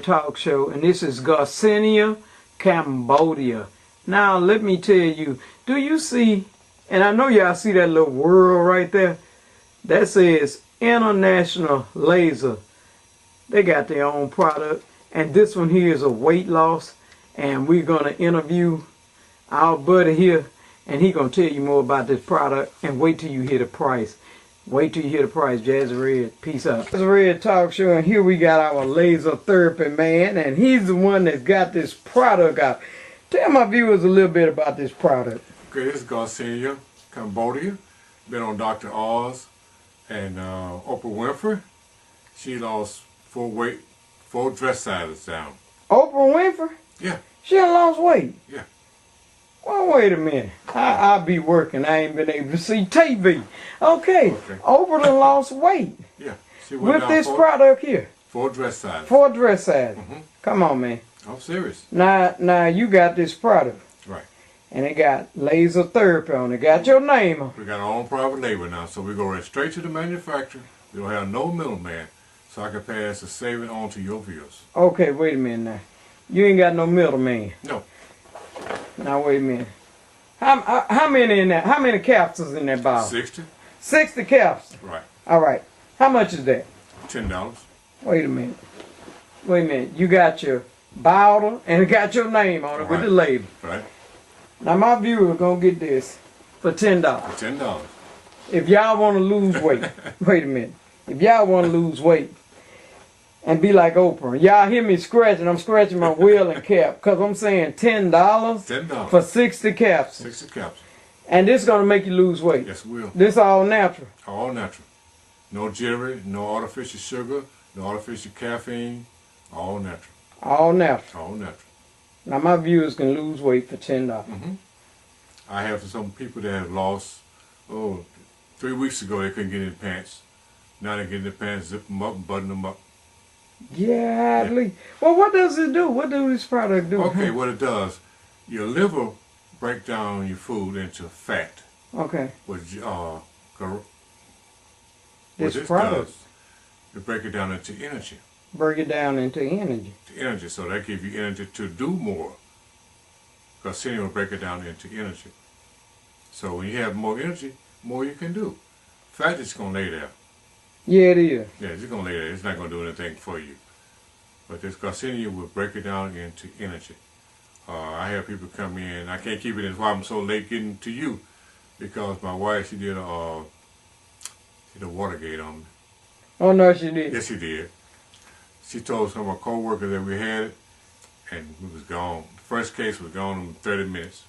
talk show, and this is Garcinia, Cambodia. Now let me tell you, do you see, and I know y'all see that little world right there that says International Laser. They got their own product, and this one here is a weight loss, and we're going to interview our buddy here, and he going to tell you more about this product, and wait till you hear the price. Wait till you hear the price. Jazzy Red, peace out. Jazzy Red Talk Show, and here we got our laser therapy man, and he's the one that's got this product out. Tell my viewers a little bit about this product. Okay, this is Garcinia, Cambodia. Been on Dr. Oz and Oprah Winfrey. She lost 4 dress sizes down. Oprah Winfrey? Yeah. She done lost weight? Yeah. Well, wait a minute. I'll be working. I ain't been able to see TV. Okay. Oprah done lost weight. Yeah. She went with this product here. 4 dress sizes. 4 dress sizes. Come on, man. I'm serious. Now you got this product. Right. And it got laser therapy on it. Got your name on it. We got our own private label now, so we go right straight to the manufacturer. We don't have no middleman, so I can pass the saving on to your viewers. Okay, wait a minute now. You ain't got no middleman. No. Now wait a minute. How many in that? How many capsules in that bottle? 60. 60 capsules. Right. All right. How much is that? $10. Wait a minute. Wait a minute. You got your bottle and it got your name on it with the label. Right. Now my viewer gonna get this for $10. For $10. If y'all want to lose weight, wait a minute. If y'all want to lose weight and be like Oprah, y'all hear me scratching. I'm scratching my wheel and cap because I'm saying $10 for 60 capsules. 60 capsules. And this is gonna make you lose weight. Yes, it will. This all natural. All natural. No jittery, no artificial sugar, no artificial caffeine. All natural. All natural. All natural. Now my viewers can lose weight for $10. I have some people that have lost, 3 weeks ago they couldn't get in the pants. Now they get in the pants, zip them up and button them up. Yeah. Well, what does it do? What does this product do? Okay, what it does, your liver break down your food into fat. Okay. This product does, you break it down into energy. Break it down into energy. Energy, so that gives you energy to do more. Because Garcinia will break it down into energy. So when you have more energy, more you can do. Fat is going to lay there. Yeah, it is. Yeah, it's going to lay there. It's not going to do anything for you. But this Garcinia will break it down into energy. I have people come in. I can't keep it. That's why I'm so late getting to you. Because my wife, she did a Watergate on me. Oh, no, she did. Yes, she did. She told some of our co-workers that we had it, and it was gone. The first case was gone in 30 minutes.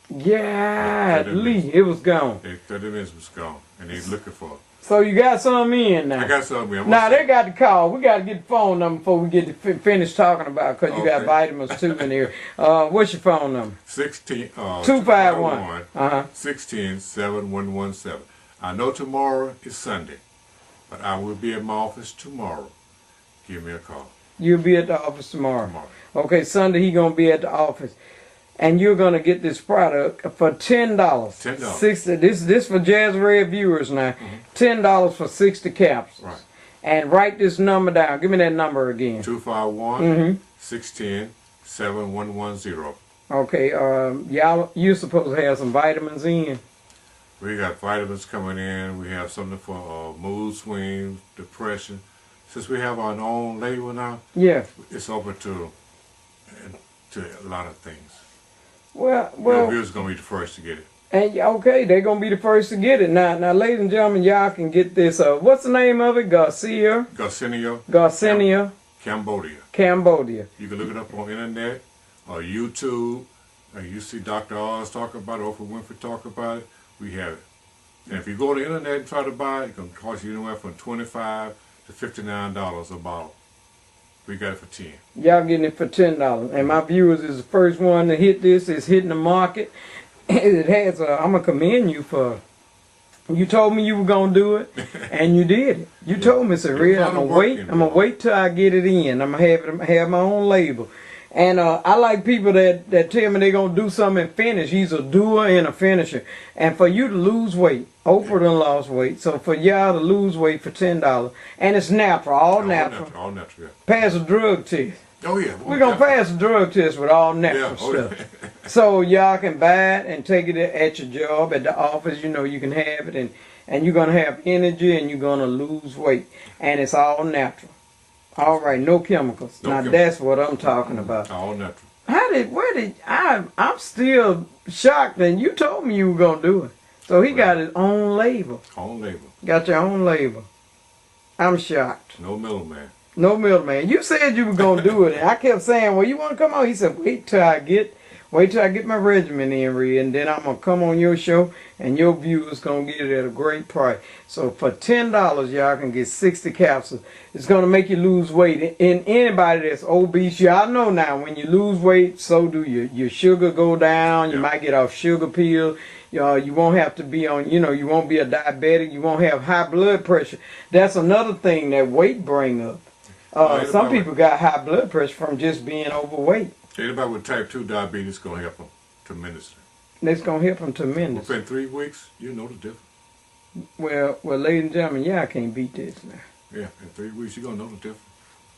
Yeah, it was gone. 30 minutes was gone, and they looking for it. So you got some in now? I got some in. Now they got the call. We got to get the phone number before we get to finish talking about, because you got vitamins too in here. What's your phone number? 251 610-7117. I know tomorrow is Sunday, but I will be at my office tomorrow. Give me a call. You'll be at the office tomorrow. Okay, Sunday he gonna be at the office, and you're gonna get this product for $10. $10. 60. This for Jazzy Red viewers now. $10 for 60 capsules. Right. And write this number down. Give me that number again. 251-610-7110. Okay. You're supposed to have some vitamins in. We got vitamins coming in. We have something for mood swings, depression. Since we have our own label now, it's open to a lot of things. Well, your viewers gonna be the first to get it. And okay, they're gonna be the first to get it. Now, ladies and gentlemen, y'all can get this. What's the name of it? Garcinia, Cambodia. You can look it up on internet or YouTube. You see Dr. Oz talk about it, Oprah Winfrey talk about it. We have it. And if you go to the internet and try to buy it, it's gonna cost you anywhere from $25 to $59 a bottle. We got it for $10. Y'all getting it for $10. And my viewers is the first one to hit this. It's hitting the market. It has. I'm gonna commend you for. You told me you were gonna do it, and you did it. You told me, "Sir, I'm gonna wait. I'm gonna wait till I get it in. I'm gonna have my own label." And I like people that tell me they're going to do something and finish. He's a doer and a finisher. And for you to lose weight, Oprah done lost weight. So for y'all to lose weight for $10, and it's natural, all natural. All natural, yeah. Pass a drug test. Oh yeah. We're going to pass a drug test with all natural stuff. So y'all can buy it and take it at your job, at the office. You know, you can have it, and you're going to have energy, and you're going to lose weight. And it's all natural. All right, no chemicals. That's what I'm talking about. All natural. I'm still shocked, and you told me you were going to do it. So he got his own label. Own label. Got your own label. I'm shocked. No middleman. No middleman. You said you were going to do it, and I kept saying, well, you want to come on? He said, wait till I get my regimen in, Red, and then I'm going to come on your show, and your viewers going to get it at a great price. So for $10, y'all can get 60 capsules. It's going to make you lose weight. And anybody that's obese, y'all know now, when you lose weight, so do your sugar go down. You might get off sugar pills. You won't have to be on, you won't be a diabetic. You won't have high blood pressure. That's another thing that weight bring up. Some people got high blood pressure from just being overweight. Anybody with type 2 diabetes is going to help them tremendously. It's going to help them tremendously. Within 3 weeks, you know the difference. Well, ladies and gentlemen, y'all can't beat this now. Yeah, in 3 weeks, you're going to know the difference.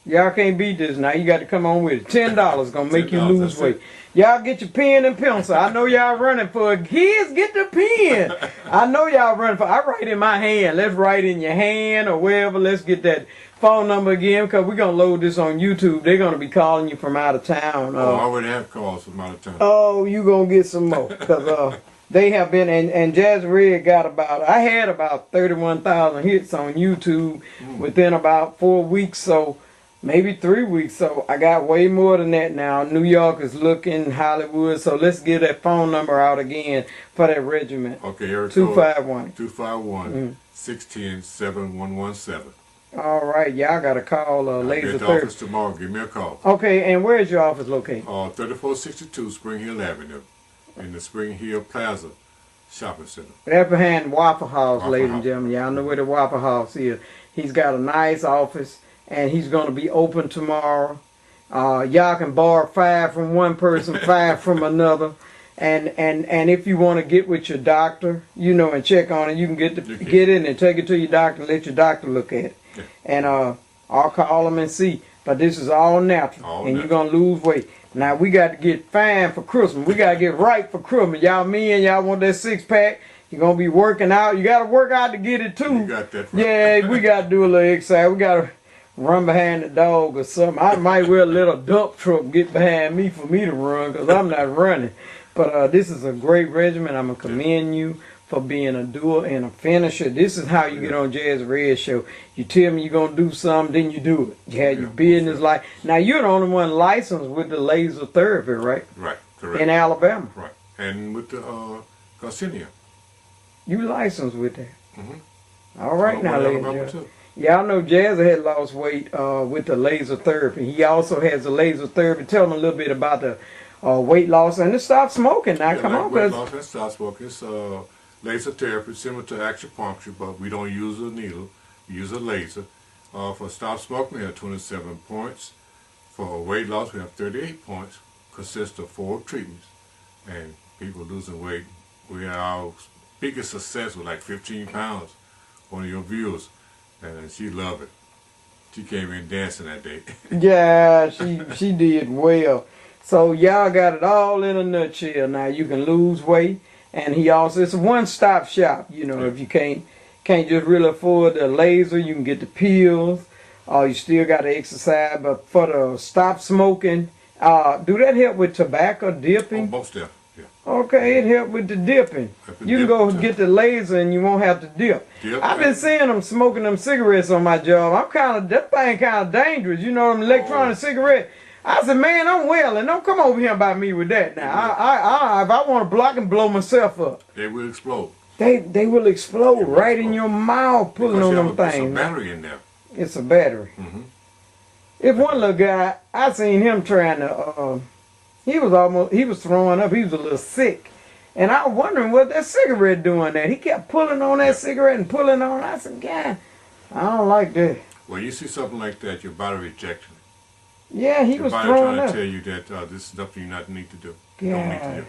Y'all can't beat this now. You got to come on with it. $10 going to make you lose weight. Y'all get your pen and pencil. I know y'all running for it. Kids, get the pen. I know y'all running for it. I write in my hand. Let's write in your hand or wherever. Let's get that phone number again, because we're going to load this on YouTube. They're going to be calling you from out of town. I already have calls from out of town. Oh, you going to get some more. Because they have been, and Jazzy Red I had about 31,000 hits on YouTube within about 4 weeks, so maybe 3 weeks. So I got way more than that now. New York is looking, Hollywood. So let's get that phone number out again for that regiment. Okay, here 251. 251-610-7117. All right, y'all got to call Laser I'll be at the Third. office tomorrow. Give me a call. Okay, and where's your office located? 3462 Spring Hill Avenue in the Spring Hill Plaza Shopping Center. Right behind Waffle House, ladies and gentlemen. Y'all know where the Waffle House is. He's got a nice office, and he's going to be open tomorrow. Y'all can borrow 5 from one person, 5 from another. And if you want to get with your doctor, and check on it, you can get it and take it to your doctor and let your doctor look at it. Yeah. And I'll call them and see. But this is all natural, you're going to lose weight. Now, we got to get fine for Christmas. We got to get right for Christmas. Y'all want that 6-pack. You're going to be working out. You got to work out to get it, too. You got that right. Yeah, we got to do a little exercise. We got to run behind the dog or something. I might wear a little dump truck get behind me for me to run, because I'm not running. But this is a great regimen. I'm going to commend you for being a doer and a finisher. This is how you get on Jazzy Red Show. You tell me you're going to do something, then you do it. You have your business life. Now, you're the only one licensed with the laser therapy, right? Right, correct. In Alabama. Right. And with the Garcinia. You licensed with that. Mm-hmm. All right now, ladies and gentlemen. Y'all know Jazzy had lost weight with the laser therapy. He also has the laser therapy. Tell them a little bit about the weight loss and to stop smoking. Now, come on. Weight loss and stop smoking. It's laser therapy, similar to acupuncture, but we don't use a needle. We use a laser. For stop smoking, we have 27 points. For weight loss, we have 38 points. Consists of 4 treatments. And people losing weight. We have our biggest success with like 15 pounds. One of your viewers. And she loved it. She came in dancing that day. Yeah, she did well. So y'all got it all in a nutshell. Now you can lose weight, and it's a one-stop shop. If you can't just really afford the laser, you can get the pills. You still got to exercise, but for the stop smoking, do that help with tobacco dipping? Most definitely. Yeah. Okay, it helped with the dipping. You can go get the laser and you won't have to dip. I've been seeing them smoking them cigarettes on my job. That thing kind of dangerous. Them electronic cigarettes. I said, man, I'm well, and don't come over here by me with that. Now, if I want to block and blow myself up, they will explode. They will explode right in your mouth, pulling on them things. It's a battery in there. It's a battery. Mm-hmm. If one little guy, I seen him trying to. He was throwing up. He was a little sick. And I was wondering what that cigarette doing there. He kept pulling on that cigarette and pulling on. I said, God, I don't like that. When you see something like that, your body rejects it. Yeah, he was throwing up. Your body trying to tell you that this is something you not need to do. Yeah. You don't need to do.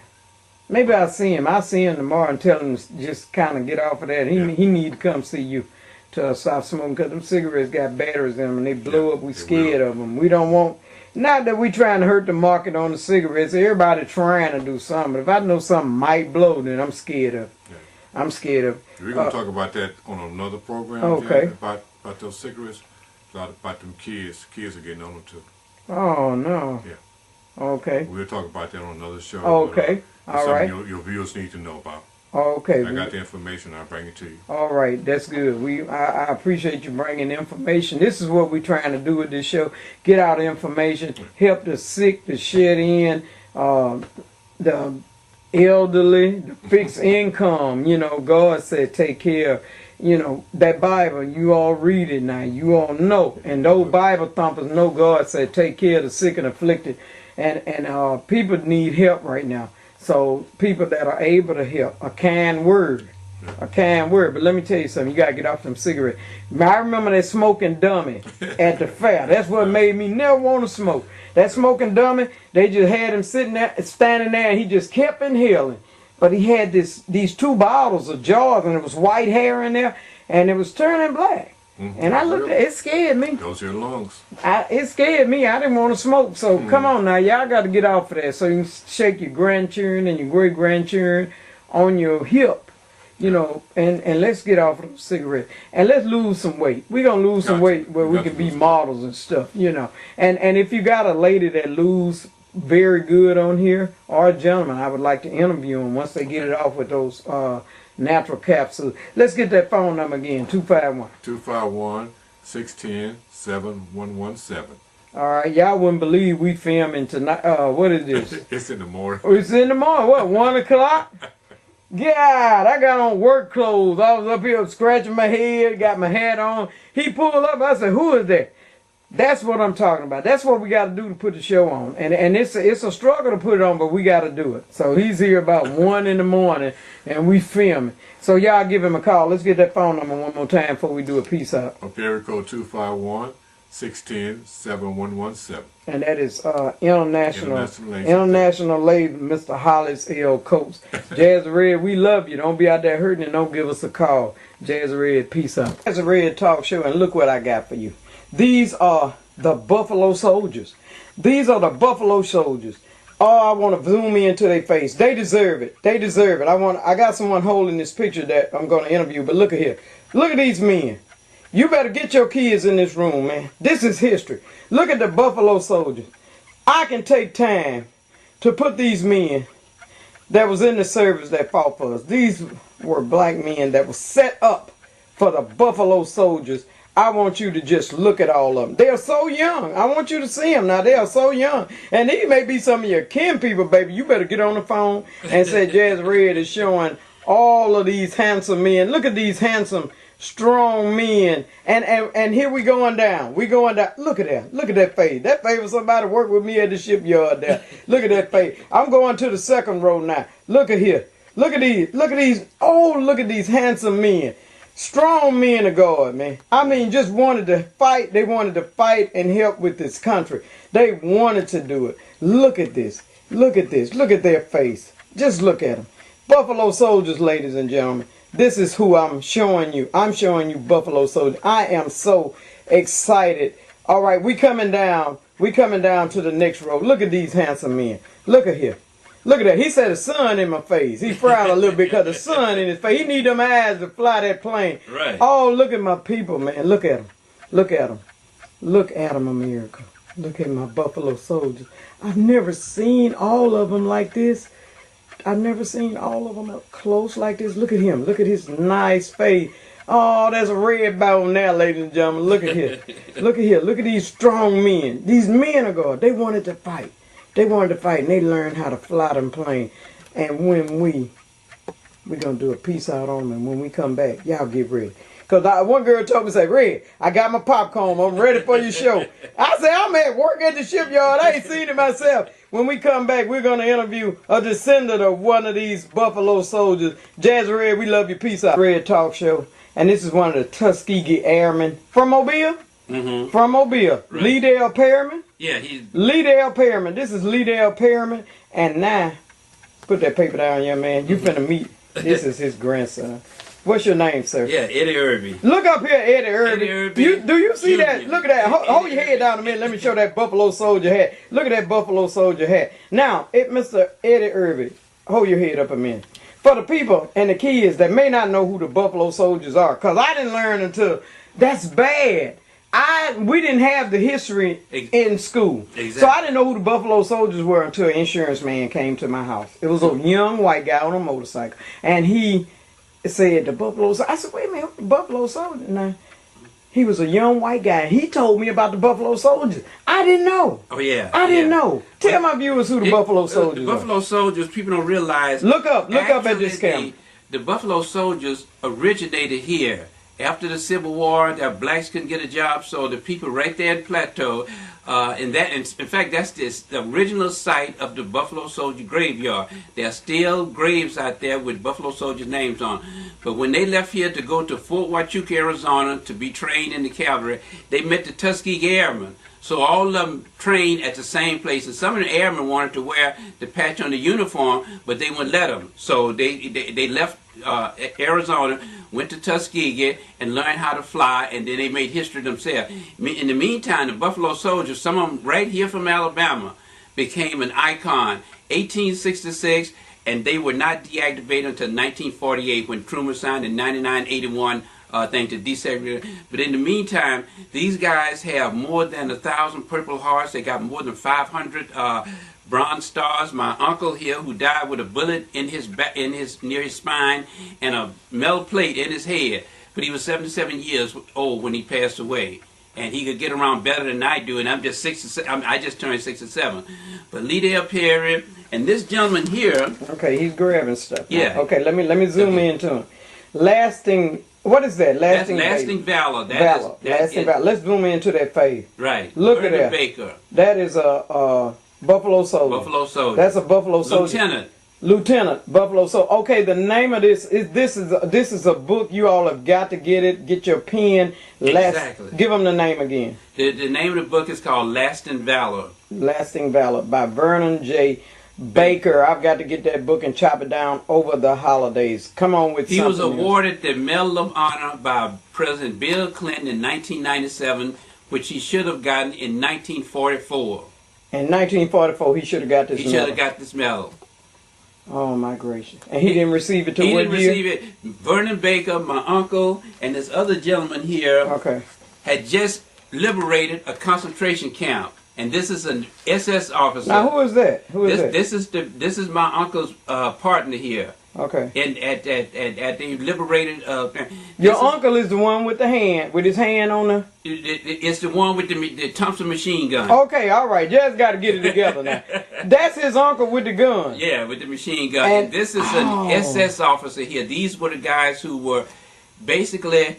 Maybe I'll see him. I'll see him tomorrow and tell him to just kind of get off of that. He need to come see you to stop smoking, because them cigarettes got batteries in them and they blow up. We scared of them. We don't want not that we trying to hurt the market on the cigarettes. Everybody trying to do something. But if I know something might blow, then I'm scared of. Yeah. I'm scared of. We're gonna talk about that on another program. Okay. Jen, about those cigarettes, about them kids. Kids are getting on them too. Oh no. Yeah. Okay. We'll talk about that on another show. Okay. All right. Your viewers need to know about. Okay. I got the information. I'll bring it to you. All right, that's good. I appreciate you bringing information. This is what we're trying to do with this show: get out information, help the sick, the shed in, the elderly, the fixed income. You know, God said take care. You know, that Bible, you all read it now. You all know, and those Bible thumpers know God said take care of the sick and afflicted, and people need help right now. So people that are able to help, a kind word. But let me tell you something, you got to get off them cigarettes. I remember that smoking dummy at the fair. That's what made me never want to smoke. That smoking dummy, they just had him sitting there, standing there, and he just kept inhaling. But he had these 2 bottles of jars, and there was white hair in there, and it was turning black. And I looked at it, it scared me. Those are your lungs. It scared me. I didn't want to smoke. So come on now, y'all got to get off of that so you can shake your grandchildren and your great-grandchildren on your hip, you know, and let's get off of those cigarettes. And let's lose some weight. We're going to lose some weight where we can be models and stuff, you know. And if you got a lady that lose very good on here, or a gentleman, I would like to interview them once they get it off with those natural capsules. Let's get that phone number again, 251. 251-610-7117. All right, y'all wouldn't believe we filming tonight. What is this? It's in the morning. It's in the morning. What, 1 o'clock? God, I got on work clothes. I was up here scratching my head, got my hat on. He pulled up. I said, who is that? That's what I'm talking about. That's what we got to do to put the show on. And it's a struggle to put it on, but we got to do it. So he's here about 1 in the morning, and we filming. So y'all give him a call. Let's get that phone number one more time before we do a peace out. Okay, area code 251-610-7117. And that is international lady, Mr. Hollis L. Coates. Jazzy Red, we love you. Don't be out there hurting and don't give us a call. Jazzy Red, peace out. Jazzy Red Talk Show, and look what I got for you. These are the Buffalo Soldiers. These are the Buffalo Soldiers. Oh, I want to zoom into their face. They deserve it. They deserve it. I got someone holding this picture that I'm going to interview, but look at here. Look at these men. You better get your kids in this room, man. This is history. Look at the Buffalo Soldiers. I can take time to put these men that was in the service that fought for us. These were black men that were set up for the Buffalo Soldiers. I want you to just look at all of them. They are so young. I want you to see them now. They are so young. And these may be some of your kin people, baby. You better get on the phone and say Jazzy Red is showing all of these handsome men. Look at these handsome, strong men. And here we going down. We going down. Look at that. Look at that face. That face was somebody work with me at the shipyard there. Look at that face. I'm going to the second row now. Look at here. Look at these. Look at these. Oh, look at these handsome men. Strong men of God, man. I mean, just wanted to fight. They wanted to fight and help with this country. They wanted to do it. Look at this. Look at this. Look at their face. Just look at them. Buffalo Soldiers, ladies and gentlemen. This is who I'm showing you. I'm showing you Buffalo Soldiers. I am so excited. All right, we coming down. We coming down to the next row. Look at these handsome men. Look at here. Look at that. He said the sun in my face. He frowned a little bit because the sun in his face. He need them eyes to fly that plane. Right. Oh, look at my people, man. Look at them. Look at them. Look at them, America. Look at my Buffalo Soldiers. I've never seen all of them like this. I've never seen all of them up close like this. Look at him. Look at his nice face. Oh, there's a red bone there, ladies and gentlemen. Look at here. Look at here. Look at these strong men. These men of God. They wanted to fight. They wanted to fight, and they learned how to fly them plane. And when we're going to do a peace out on them, and when we come back, y'all get ready. Because one girl told me, say, Red, I got my popcorn. I'm ready for your show. I said, I'm at work at the shipyard. I ain't seen it myself. When we come back, we're going to interview a descendant of one of these Buffalo Soldiers. Jazzy Red, we love you. Peace out. Red Talk Show. And this is one of the Tuskegee Airmen from Mobile. Mm-hmm. From Mobile. Right. Lee Dale Perryman. Yeah, he's... Lee Dale Perryman. This is Lee Dale Perryman. And now, put that paper down, young man. You finna meet. This is his grandson. What's your name, sir? Yeah, Eddie Irby. Look up here, Eddie Irby. Eddie Irby Do you see Jr. that? Look at that. Hold your head down a minute. Let me show that Buffalo Soldier hat. Look at that Buffalo Soldier hat. Now, Mr. Eddie Irby, hold your head up a minute. For the people and the kids that may not know who the Buffalo Soldiers are, because I didn't learn until, that's bad. We didn't have the history in school. Exactly. So I didn't know who the Buffalo Soldiers were until an insurance man came to my house. It was a young white guy on a motorcycle. And he said, the Buffalo Soldiers. I said, wait a minute, the Buffalo Soldiers? Now, he was a young white guy. He told me about the Buffalo Soldiers. I didn't know. Oh, yeah. I didn't know. Tell my viewers who the Buffalo Soldiers are. The Buffalo Soldiers, people don't realize. Look up at this camera. The Buffalo Soldiers originated here. After the Civil War, that blacks couldn't get a job, so the people right there in Plateau, in fact, that's the original site of the Buffalo Soldier graveyard. There are still graves out there with Buffalo Soldiers' names on. But when they left here to go to Fort Huachuca, Arizona, to be trained in the cavalry, they met the Tuskegee Airmen. So all of them trained at the same place, and some of the airmen wanted to wear the patch on the uniform, but they wouldn't let them. So they left Arizona, went to Tuskegee, and learned how to fly, and then they made history themselves. In the meantime, the Buffalo Soldiers, some of them right here from Alabama, became an icon. 1866, and they were not deactivated until 1948 when Truman signed the 9981 thing to desegregate. But in the meantime, these guys have more than 1,000 Purple Hearts. They got more than 500 Bronze Stars. My uncle here, who died with a bullet in his back, near his spine, and a metal plate in his head. But he was 77 years old when he passed away, and he could get around better than I do. And I'm just 67. I just turned 67. But Liddell Perry and this gentleman here. Okay, he's grabbing stuff. Yeah. Okay, let me zoom into him. Lasting. What is that? Lasting Valor. Lasting Valor. Let's zoom into that face. Right. Look at that. Baker. That is a Buffalo Soldier. Buffalo Soldier. That's a Buffalo Soldier. Lieutenant Buffalo Soldier. Okay, the name of this is a book. You all have got to get it. Get your pen. Exactly. Give them the name again. The name of the book is called Lasting Valor. Lasting Valor by Vernon J. Baker. I've got to get that book and chop it down over the holidays. Come on with something. He was awarded the Medal of Honor by President Bill Clinton in 1997, which he should have gotten in 1944. In 1944, he should have got this medal. He should have got this medal. Oh, my gracious. And he didn't receive it till what year? He didn't receive it. Vernon Baker, my uncle, and this other gentleman here had just liberated a concentration camp. And this is an SS officer. Now, who is that? Who is that? This is my uncle's partner here. Okay. And at the liberated. Your uncle is the one with the hand, with his hand on the. It's the one with the Thompson machine gun. Okay, all right. Just got to get it together now. That's his uncle with the gun. Yeah, with the machine gun. And this is an SS officer here. These were the guys who were basically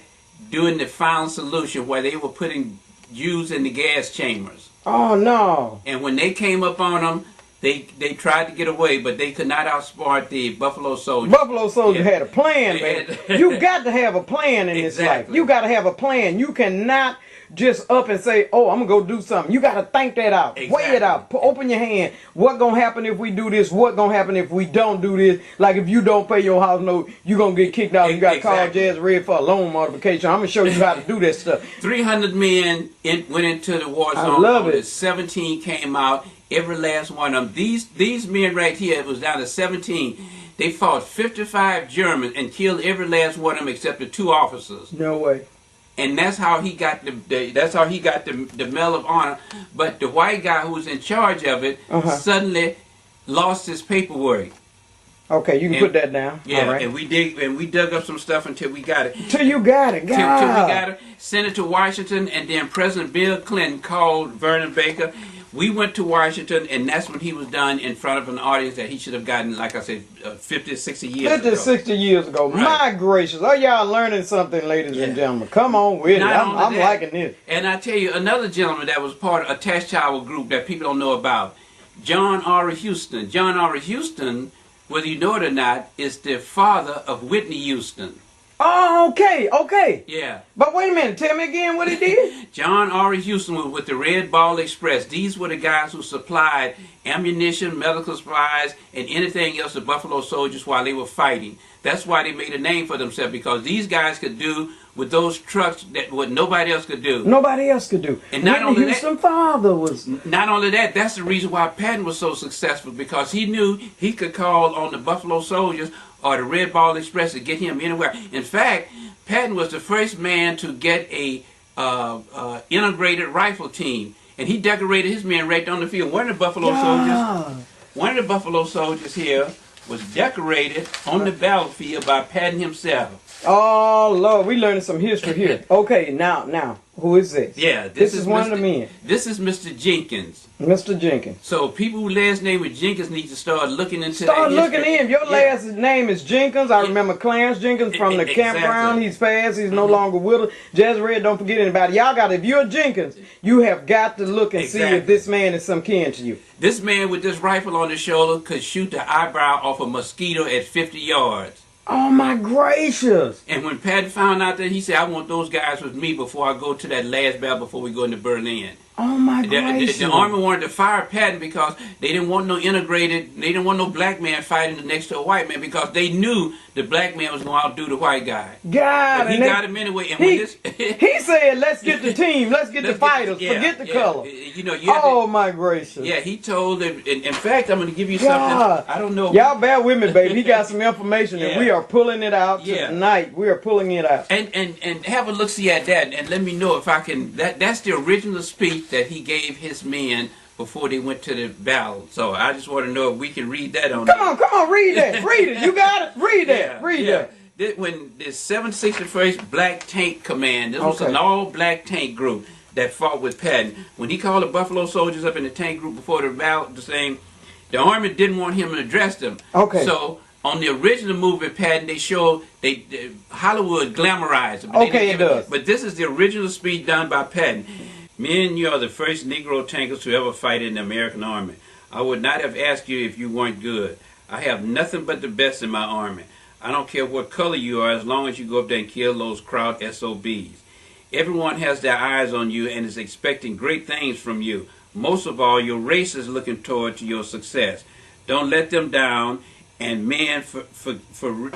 doing the final solution, where they were putting Jews in the gas chambers. Oh no! And when they came up on them, they tried to get away, but they could not outsmart the Buffalo Soldiers. Buffalo Soldier had a plan, man. You got to have a plan in this life. You got to have a plan. You cannot just up and say, "Oh, I'm gonna go do something." You got to think that out, weigh it out, open your hand. What gonna happen if we do this? What gonna happen if we don't do this? Like if you don't pay your house note, you gonna get kicked out. You got to call Jazzy Red for a loan modification. I'm gonna show you how to do that stuff. 300 men went into the war zone. I love it. 17 came out. Every last one of them. These men right here, it was down to 17. They fought 55 Germans and killed every last one of them except the 2 officers. No way. And that's how he got the Medal of Honor. But the white guy who was in charge of it suddenly lost his paperwork. Okay, you can put that down. Yeah, all right. and we dug up some stuff until we got it. Till you got it, Till we got it. Sent it to Washington, and then President Bill Clinton called Vernon Baker. We went to Washington, and that's when he was done in front of an audience that he should have gotten, like I said, 50, 60 years ago. 50, 60 years ago. Right. My gracious. Are y'all learning something, ladies and gentlemen? Come on with it. I'm liking this. And I tell you, another gentleman that was attached to our group that people don't know about, John R. Houston. John R. Houston, whether you know it or not, is the father of Whitney Houston. Oh, okay, okay. Yeah. But wait a minute. Tell me again what he did. John R. Houston was with the Red Ball Express. These were the guys who supplied ammunition, medical supplies, and anything else to Buffalo Soldiers while they were fighting. That's why they made a name for themselves, because these guys could do with those trucks that what nobody else could do. Nobody else could do. And not only Houston father was. Not only that, that's the reason why Patton was so successful, because he knew he could call on the Buffalo Soldiers or the Red Ball Express to get him anywhere. In fact, Patton was the first man to get a integrated rifle team, and he decorated his men right on the field. One of the Buffalo Soldiers here was decorated on the battlefield by Patton himself. Oh Lord, we learning some history here. Okay, now, who is this? Yeah, this is one of the men. This is Mr. Jenkins. Mr. Jenkins. So people whose last name is Jenkins need to start looking into Start that looking history. in. Your last name is Jenkins. I remember Clarence Jenkins from the campground. He's passed. He's no longer with us. Jazzy Red, don't forget anybody. Y'all got, if you're Jenkins, you have got to look and see if this man is some kin to you. This man with this rifle on his shoulder could shoot the eyebrow off a mosquito at 50 yards. Oh my gracious. And when Patton found out that, he said, I want those guys with me before I go to that last battle before we go into Berlin. Oh my gracious. The Army wanted to fire Patton because they didn't want no black man fighting next to a white man, because they knew the black man was going to outdo the white guy. God, but he got him anyway. And he said, let's get the team, let's get the fighters, forget the color. You know, my gracious. Yeah, he told them, in fact, I'm going to give you something. I don't know. Y'all bear with me, baby. He got some information and we are pulling it out tonight. We are pulling it out. And have a look-see at that, and let me know if I can. That's the original speech that he gave his men before they went to the battle. So I just want to know if we can read that on. Come on, read that. Read it. You got it. Read that. Read that. When the 761st Black Tank Command, this was an all-black tank group that fought with Patton. When he called the Buffalo Soldiers up in the tank group before the battle, the Army didn't want him to address them. Okay. So on the original movie, Patton, they showed Hollywood glamorized it. But it does. But this is the original speech done by Patton. Men, you are the first Negro tankers to ever fight in the American Army. I would not have asked you if you weren't good. I have nothing but the best in my Army. I don't care what color you are, as long as you go up there and kill those crowd SOBs. Everyone has their eyes on you and is expecting great things from you. Most of all, your race is looking toward to your success. Don't let them down, and men, forever,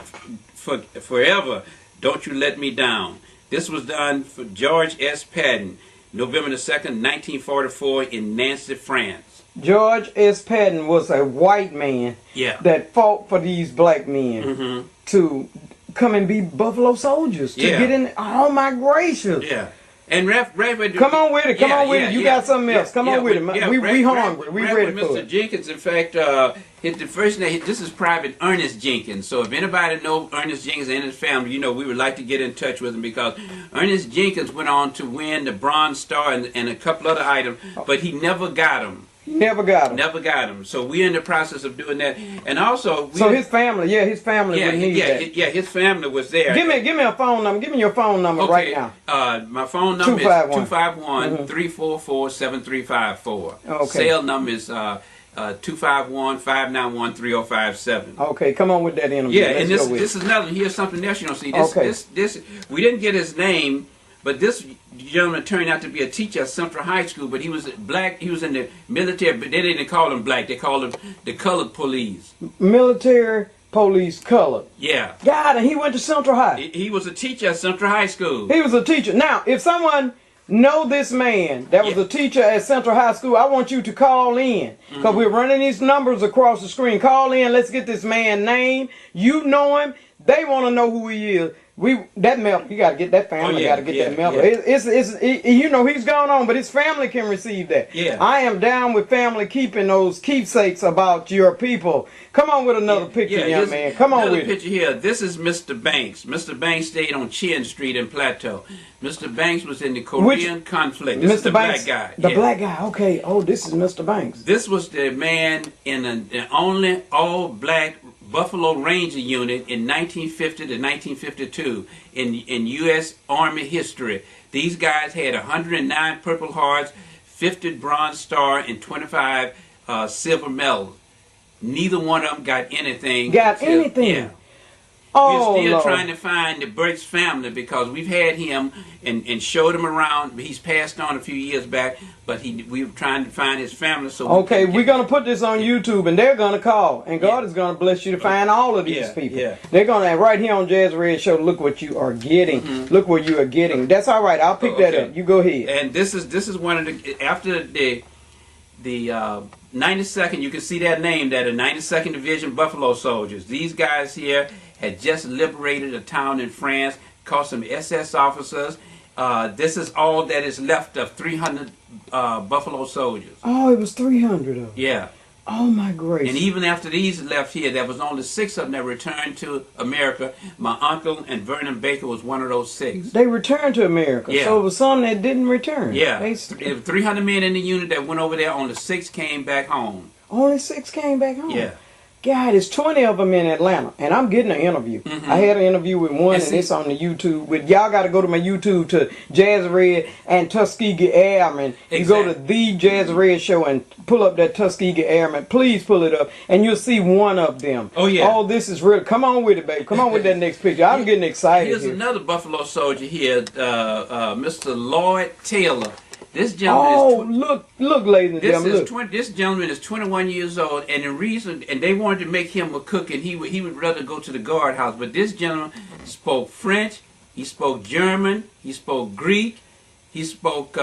don't you let me down. This was done for George S. Patton, November the 2nd, 1944, in Nancy, France. George S. Patton was a white man that fought for these black men to come and be Buffalo Soldiers, to get in. Oh, my gracious. Yeah. And come on with it. Come on with it. You got something else. Come on with it. We hungry. We ready for it. Mr. Jenkins, in fact, the first name, this is Private Ernest Jenkins. So if anybody knows Ernest Jenkins and his family, you know, we would like to get in touch with him, because Ernest Jenkins went on to win the Bronze Star and a couple other items, but he never got them. Never got him. Never got him. So we're in the process of doing that. And also, his family, his family would need that. His family was there. Give me a phone number. Give me your phone number right now. My phone number is 251-344-7354. Okay. Cell number is 251-591-3057. Okay, come on with that interview. Yeah, and this is another. Here's something else you don't see. This we didn't get his name, but this gentleman turned out to be a teacher at Central High School, but he was black. He was in the military, but they didn't call him black. They called him the colored police. Military police colored. Yeah. God, and he went to Central High. He was a teacher at Central High School. He was a teacher. Now, if someone know this man that was a teacher at Central High School, I want you to call in, because we're running these numbers across the screen. Call in. Let's get this man's name. You know him. They want to know who he is. That member, you got to get that family. Got to get that member. You know, he's gone on, but his family can receive that. Yeah. I am down with family keeping those keepsakes about your people. Come on with another picture, young man. Come on with it. Picture here. This is Mr. Banks. Mr. Banks stayed on Chin Street in Plateau. Mr. Banks was in the Korean conflict. This is the Banks, black guy. The black guy. Okay. Oh, this is Mr. Banks. This was the man in the only all-black Buffalo Ranger unit in 1950 to 1952 in U.S. Army history. These guys had 109 Purple Hearts, 50 Bronze Star, and 25 silver medals. Neither one of them got anything. Yeah. Oh, We're still Lord. trying to find the Burks family because we've had him and showed him around. He's passed on a few years back, but we were trying to find his family. So okay, we're going to put this on YouTube, and they're going to call, and God is going to bless you to find all of these people. Yeah. They're going to, right here on Jazz Red Show, look what you are getting. Look what you are getting. That's all right. I'll pick that up. You go ahead. And this is one of the, after the 92nd, you can see that name there, the 92nd Division Buffalo Soldiers. These guys here had just liberated a town in France, caught some SS officers. This is all that is left of 300 Buffalo soldiers. Oh, it was 300 of them. Yeah. Oh, my gracious. And even after these left here, there was only 6 of them that returned to America. My uncle and Vernon Baker was one of those 6. They returned to America. Yeah. So it was some that didn't return. Yeah. There were 300 men in the unit that went over there. Only 6 came back home. Only 6 came back home. Yeah. God, there's 20 of them in Atlanta, and I'm getting an interview. I had an interview with one, and it's on the YouTube. But y'all got to go to my YouTube to Jazz Red and Tuskegee Airmen. You go to the Jazz Red Show and pull up that Tuskegee Airmen. Please pull it up, and you'll see one of them. Oh, yeah. Oh, this is real. Come on with it, baby. Come on with that next picture. I'm getting excited. Here's here. another Buffalo soldier here, Mr. Lloyd Taylor. This gentleman look, ladies and gentlemen, look. This gentleman is 21 years old, and the reason, and they wanted to make him a cook, and he would rather go to the guardhouse. But this gentleman spoke French, he spoke German, he spoke Greek, he spoke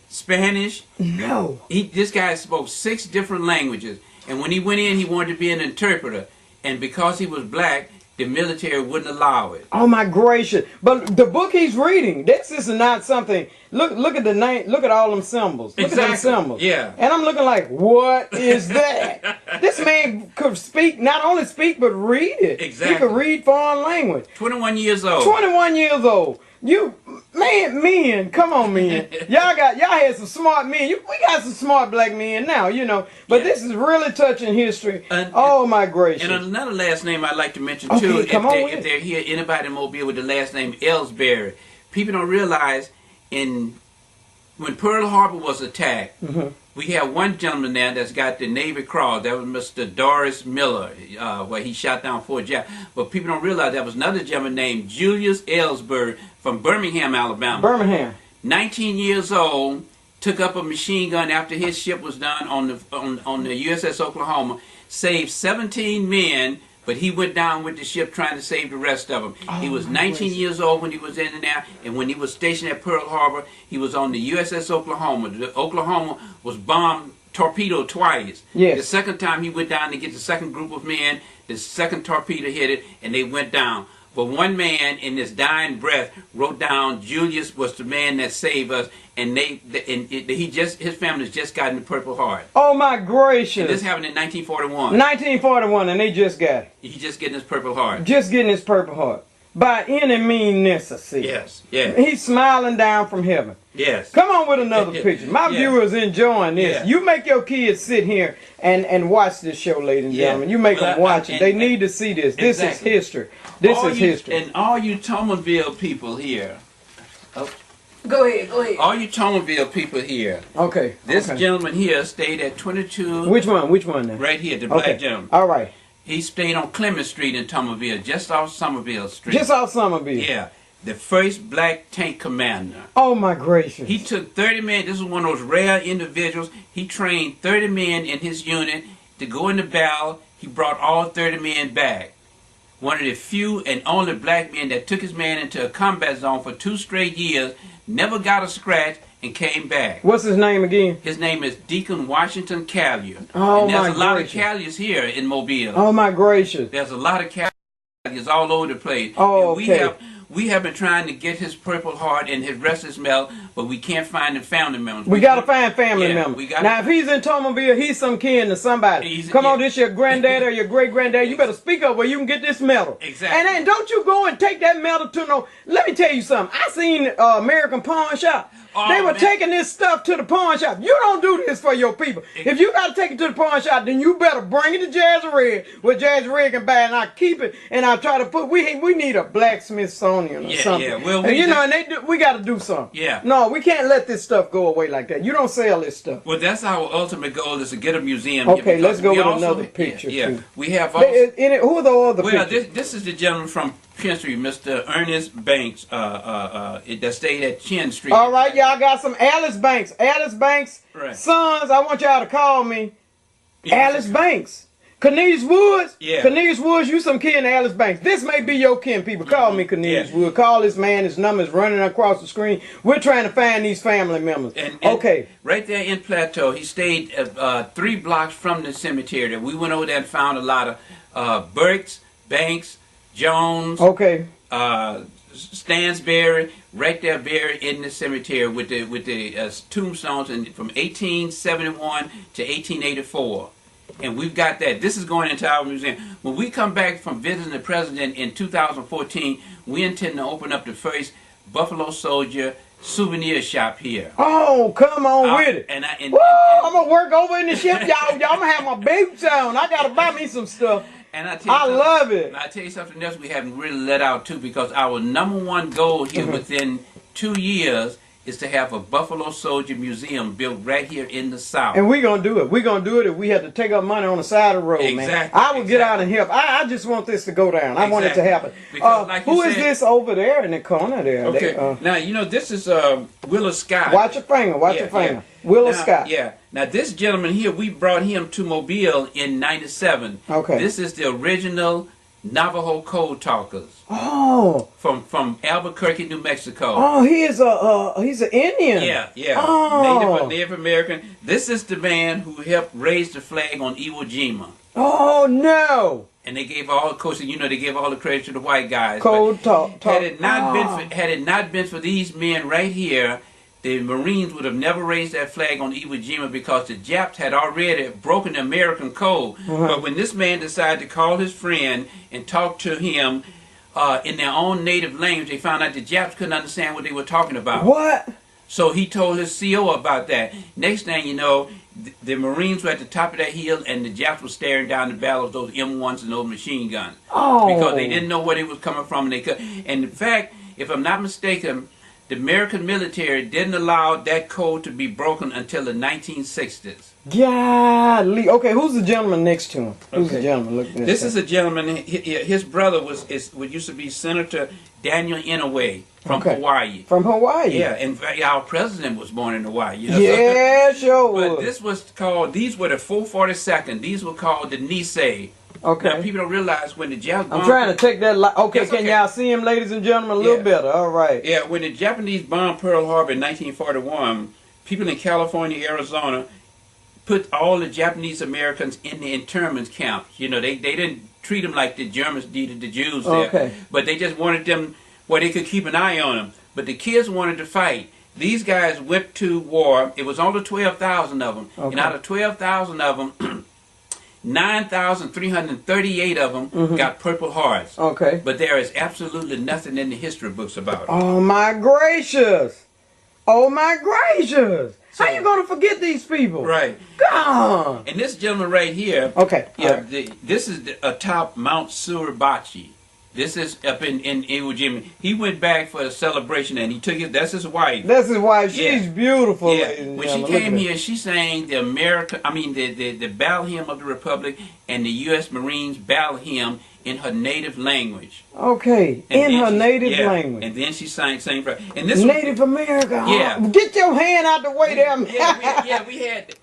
Spanish. No. This guy spoke 6 different languages, and when he went in, he wanted to be an interpreter, and because he was black, the military wouldn't allow it. Oh my gracious! But the book he's reading, this is not something. Look at the name. Look at all them symbols. Look at them symbols. Yeah. And I'm looking like, what is that? This man could speak, not only speak, but read it. Exactly. He could read foreign language. 21 years old. 21 years old. You, men, come on, men. y'all had some smart men. We got some smart black men now, you know. But this is really touching history. Oh my gracious! And another last name I'd like to mention Okay, too, if they're here, anybody in Mobile with the last name Ellsbury. People don't realize when Pearl Harbor was attacked, we have one gentleman there that's got the Navy Cross. That was Mr. Doris Miller, where he shot down Fort Jack. But people don't realize there was another gentleman named Julius Ellsbury from Birmingham, Alabama. Birmingham. 19 years old, took up a machine gun after his ship was done on the USS Oklahoma, saved 17 men, but he went down with the ship trying to save the rest of them. He was 19 years old when he was in there, and when he was stationed at Pearl Harbor, he was on the USS Oklahoma. The Oklahoma was bombed, torpedoed twice. Yes. The second time he went down to get the second group of men, the second torpedo hit it, and they went down. But one man in his dying breath wrote down Julius was the man that saved us, and his family's just gotten the Purple Heart. Oh my gracious! And this happened in 1941. 1941, and they just got it. He's just getting his Purple Heart. Just getting his Purple Heart. By any means necessary. Yes, yes. He's smiling down from heaven. Yes. Come on with another picture. My viewers enjoying this. Yeah. You make your kids sit here and watch this show, ladies and gentlemen. You make them watch it. They need to see this. This is history. This is history. And all you Tomerville people here. Go ahead. All you Tomerville people here. Okay. This gentleman here stayed at 22. Which one now? Right here, the black gentleman. All right. He stayed on Clement Street in Tomerville, just off Somerville Street. Just off Somerville. Yeah. The first black tank commander. Oh my gracious. He took 30 men. This is one of those rare individuals. He trained 30 men in his unit to go in the battle. He brought all 30 men back. One of the few and only black men that took his man into a combat zone for 2 straight years, never got a scratch, and came back. What's his name again? His name is Deacon Washington Callier. Oh, and there's my a lot gracious. of Calliers here in Mobile. Oh my gracious. There's a lot of Calliers all over the place. Oh, and okay. We have been trying to get his Purple Heart and his rest of his medal, but we can't find the family members. We got to find family members. we gotta- Now, if he's in Tomerville, he's some kin to somebody. Come on, this your granddad or your great-granddad. You better speak up where you can get this medal. Exactly. And then don't you go and take that medal to no... Let me tell you something. I seen American Pawn Shop. Oh, they were man. taking this stuff to the pawn shop. You don't do this for your people. If you got to take it to the pawn shop, then you better bring it to Jazzy Red, where Jazzy Red can buy, and I keep it, and I try to put. We need a black Smithsonian or something. Yeah. Well, and we got to do something. Yeah. No, we can't let this stuff go away like that. You don't sell this stuff. Well, that's our ultimate goal, is to get a museum. Okay, here, let's go we with also, another picture. Yeah. Too. We have also, who are the other well, pictures? this is the gentleman from Chin Street, Mr. Ernest Banks, that stayed at Chin Street. All right, y'all got some Alice Banks. Alice Banks, Right. sons, I want y'all to call me Alice Banks. Cornelius Woods? Yeah. Cornelius Woods, you some kin to Alice Banks. This may be your kin, people. Call me Cornelius Woods. Call this man, his number's running across the screen. We're trying to find these family members. And okay. Right there in Plateau, he stayed 3 blocks from the cemetery. We went over there and found a lot of Burks, Banks, Jones, Okay. Stansberry, right there buried in the cemetery with the tombstones from 1871 to 1884. And we've got that. This is going into our museum. When we come back from visiting the president in 2014, we intend to open up the first Buffalo Soldier souvenir shop here. Oh, come on with it. And I'm going to work over in the ship, y'all. Y'all going to have my boots on. I got to buy me some stuff. And I love it. And I tell you something else we haven't really let out too, because our #1 goal here within 2 years is to have a Buffalo Soldier museum built right here in the South. And we're going to do it. We're going to do it if we have to take up money on the side of the road, man. I will get out and help. I just want this to go down. I want it to happen. Because, like who is this over there in the corner there? Okay. Now, this is Willa Scott. Watch your finger. Watch your finger. Willa Scott. Yeah. Now, this gentleman here, we brought him to Mobile in '97. Okay. This is the original Navajo Code Talkers. Oh. From Albuquerque, New Mexico. Oh, he's an Indian. Yeah. Oh. Native American. This is the man who helped raise the flag on Iwo Jima. Oh no. And they gave all, of course, they gave all the credit to the white guys. Code talk. Had it not been for these men right here, the Marines would have never raised that flag on Iwo Jima, because the Japs had already broken the American code. But when this man decided to call his friend and talk to him in their own native language, they found out the Japs couldn't understand what they were talking about. What? So he told his CO about that. Next thing you know, the Marines were at the top of that hill, and the Japs were staring down the barrel of those M1s and those machine guns. Oh. Because they didn't know where they was coming from. And in fact, if I'm not mistaken, the American military didn't allow that code to be broken until the 1960s. Golly. Okay, who's the gentleman next to him? Who's the gentleman? Look at this is a gentleman. His brother was used to be Senator Daniel Inouye from Hawaii. From Hawaii. Yeah, and our president was born in Hawaii. Yeah, sure. But this was called. These were the 442nd. These were called the Nisei. Okay. Now, people don't realize when the Japanese... I'm trying to take that... Okay, can y'all see him, ladies and gentlemen, a little better? All right. Yeah, when the Japanese bombed Pearl Harbor in 1941, people in California, Arizona, put all the Japanese Americans in the internment camps. They didn't treat them like the Germans did the Jews there. Okay. But they just wanted them where they could keep an eye on them. But the kids wanted to fight. These guys went to war. It was only 12,000 of them. Okay. And out of 12,000 of them... 9,338 of them got Purple Hearts. Okay. But there is absolutely nothing in the history books about it. Oh, my gracious. Oh, my gracious. How you going to forget these people? Right. God. And this gentleman right here. Okay. Yeah. This is atop Mount Suribachi. This is up in Iwo Jima. He went back for a celebration, and he took it. That's his wife. That's his wife. She's beautiful. Yeah. When she came here, she sang the battle hymn of the Republic, and the U.S. Marines battle hymn in her native language. Okay, in her native language. And then she sang for, and this Native America. Yeah. Get your hand out the way there. We had.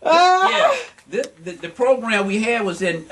The program we had was in.